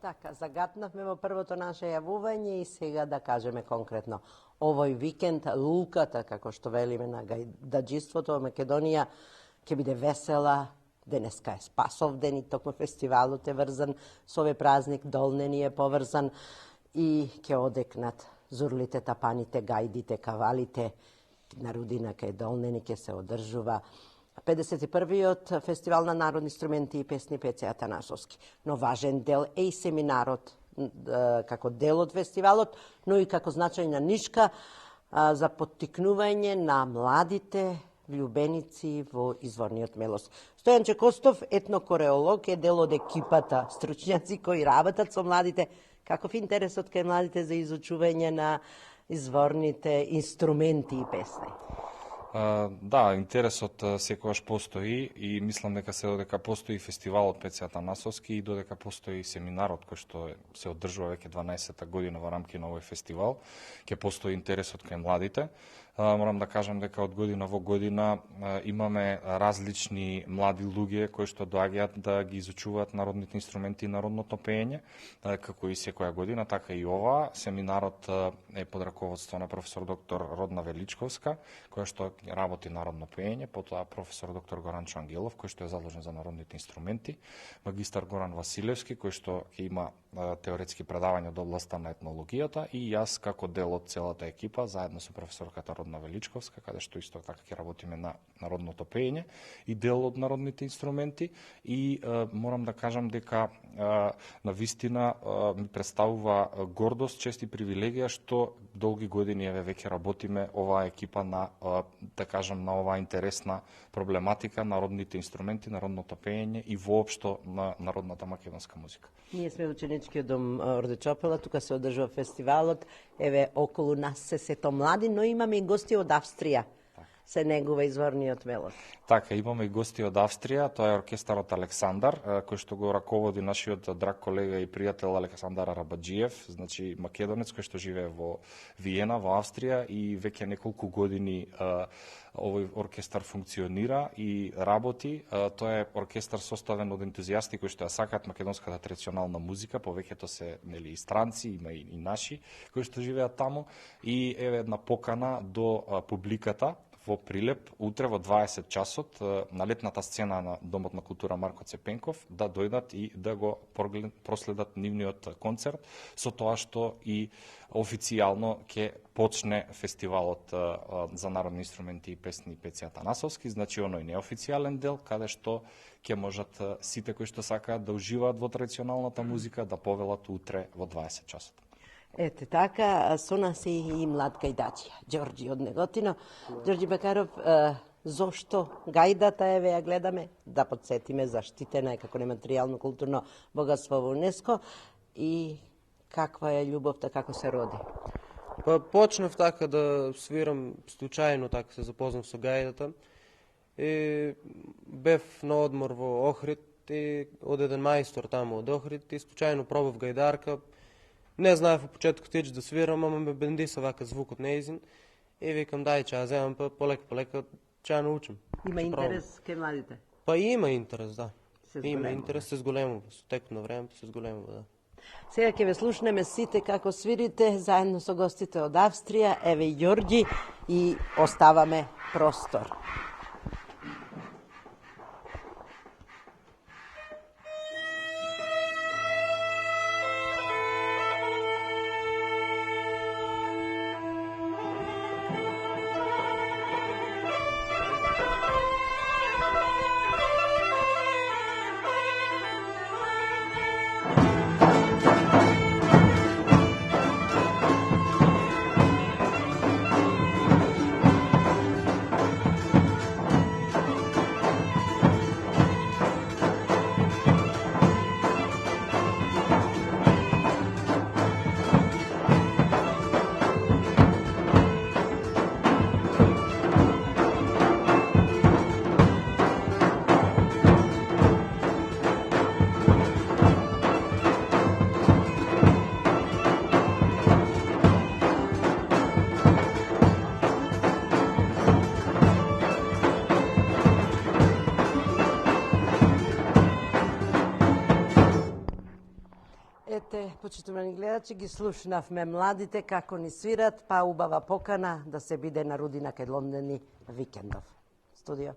Така, загатнавме во првото наше јавување и сега да кажеме конкретно. Овој викенд лулката, како што велиме на гајдаџиството во Македонија, ќе биде весела. Денеска е Спасовден и токму фестивалот е врзан со овој празник, Долнени е поврзан и ќе одекнат зурлите, тапаните, гајдите, кавалите. На Рудина кај Долнени ќе се одржува 51-иот фестивал на народни инструменти и песни Пеце Атанасовски. Но важен дел е и семинарот како дел од фестивалот, но и како значајна нишка за поттикнување на младите влюбеници во изворниот мелос. Стојан Чекостов, етнокореолог, е дел од екипата стручњаци кои работат со младите. Каков интересот кај младите за изучување на изворните инструменти и песни? Да, интересот секогаш постои и мислам дека се додека постои фестивалот Пеце Атанасовски и додека постои семинарот кој што се одржува веќе 12-та година во рамки на овој фестивал, ќе постои интересот кај младите. Морам да кажам дека од година во година имаме различни млади луѓе кои што доаѓаат да ги изучуваат народните инструменти и народното пеење, како и секоја година, така и ова. Семинарот е под раководство на професор доктор Родна Величковска, која што работи народно пеење, потоа професор доктор Горан Чангелов, кој што е задолжен за народните инструменти, магистар Горан Василевски, кој што ќе има теоретски предавања од областта на етнологијата, и јас како дел од целата екипа, заедно со професорката Родна Величковска, каде што исто така ќе работиме на народното пеење и дел од народните инструменти. И морам да кажам дека на вистина ми представува гордост, чест и привилегија што долги години веќе работиме оваа екипа на, да кажам, на оваа интересна проблематика, народните инструменти, народното пеење и воопшто на народната македонска музика. Ние сме ученичкиот дом Орде Чопела, тука се одржува фестивалот, еве околу нас се сето млади, но имаме и гости од Австрија. Се негува изворниот мелос. Така, имаме и гости од Австрија, тоа е оркестарот Александар, кој што го раководи нашиот драг колега и пријател Александар Арабаджиев, значи македонец кој што живее во Виена, во Австрија, и веќе неколку години овој оркестар функционира и работи. Тоа е оркестар составен од ентузијасти кои што ја сакаат македонската традиционална музика, повеќето се нели и странци, има и наши кои што живеат таму, и еве една покана до публиката во Прилеп, утре во 20 часот, на летната сцена на Домот на култура Марко Цепенков, да дојдат и да го проследат нивниот концерт, со тоа што и официјално ќе почне фестивалот за народни инструменти и песни Пеце Атанасовски, значи оној неофицијален дел, каде што ќе можат сите кои што сакаат да уживаат во традиционалната музика да повелат утре во 20 часот. Ете така, со нас е и млад гајдачија, Ѓорѓи од Неготино. Ѓорѓи Бекаров, зошто гајдата, еве ја гледаме, да подсетиме, заштитена е како нематеријално културно богатство во УНЕСКО, и каква е љубовта, како се роди? Па почнав така да свирам случајно, така се запознав со гајдата. И бев на одмор во Охрид и од еден мајстор таму од Охрид и случајно пробав гајдарка. Не знаев во почетокот ич да свирам, ама ме бендиса вака звукот неизин и викам дај ќе ја земам, па полека ќе ја научам. Има интерес кај младите? Па има интерес, да. Има интерес, се зголемува, со текот на времето се зголемува, да. Сега ќе ве слушнеме сите како свирите, заедно со гостите од Австрија, еве Ѓорѓи, и оставаме простор. Ете, почитувани гледачи, ги слушнавме младите како ни свират, па убава покана да се биде на Рудина кај Лондени викендов. Студио.